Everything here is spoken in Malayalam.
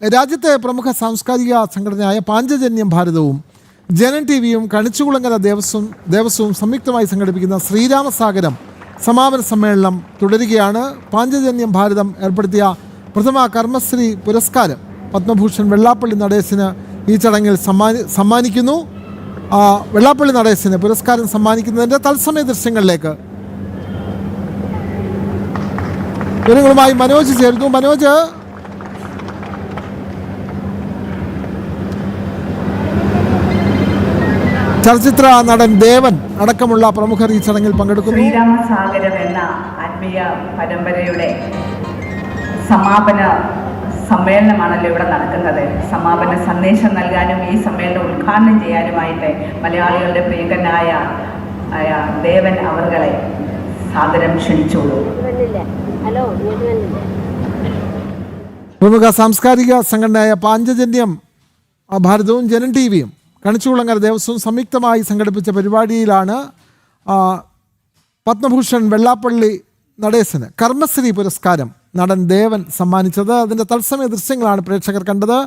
രാജ്യത്തെ പ്രമുഖ സാംസ്കാരിക സംഘടനയായ പാഞ്ചജന്യം ഭാരതവും ജനൻ ടി വിയും കണിച്ചുകുളങ്ങര ദേവസ്വവും സംയുക്തമായി സംഘടിപ്പിക്കുന്ന ശ്രീരാമസാഗരം സമാപന സമ്മേളനം തുടരുകയാണ്. പാഞ്ചജന്യം ഭാരതം ഏർപ്പെടുത്തിയ പ്രഥമ കർമ്മശ്രീ പുരസ്കാരം പത്മഭൂഷൺ വെള്ളാപ്പള്ളി നടേശന് ഈ ചടങ്ങിൽ സമ്മാനിക്കുന്നു. വെള്ളാപ്പള്ളി നടേശന് പുരസ്കാരം സമ്മാനിക്കുന്നതിൻ്റെ തത്സമയ ദൃശ്യങ്ങളിലേക്ക് വിവരങ്ങളുമായി മനോജ് ചേരുന്നു. മനോജ്, ചലച്ചിത്ര നടൻ ദേവൻ അടക്കമുള്ള പ്രമുഖർ ഈ ചടങ്ങിൽ പങ്കെടുക്കുന്നു. ശ്രീരാമസാഗരം എന്ന ആത്മീയ പരമ്പരയുടെ സമാപന സമ്മേളനമാണല്ലോ ഇവിടെ നടക്കുന്നത്. സമാപന സന്ദേശം നൽകാനും ഈ സമ്മേളനം ഉദ്ഘാടനം ചെയ്യാനുമായിട്ട് മലയാളികളുടെ പ്രിയങ്കനായ ദേവൻ അവർകളെ സാദരം ക്ഷണിച്ചോളൂ. പ്രമുഖ സാംസ്കാരിക സംഘടനയായ പാഞ്ചജന്യം ഭാരതവും ജനൻ ടി വിയും കണിച്ചുകുളങ്ങര ദേവസ്വവും സംയുക്തമായി സംഘടിപ്പിച്ച പരിപാടിയിലാണ് പത്മഭൂഷൺ വെള്ളാപ്പള്ളി നടേശന് കർമ്മശ്രീ പുരസ്കാരം നടൻ ദേവൻ സമ്മാനിച്ചത്. അതിൻ്റെ തത്സമയ ദൃശ്യങ്ങളാണ് പ്രേക്ഷകർ കണ്ടത്.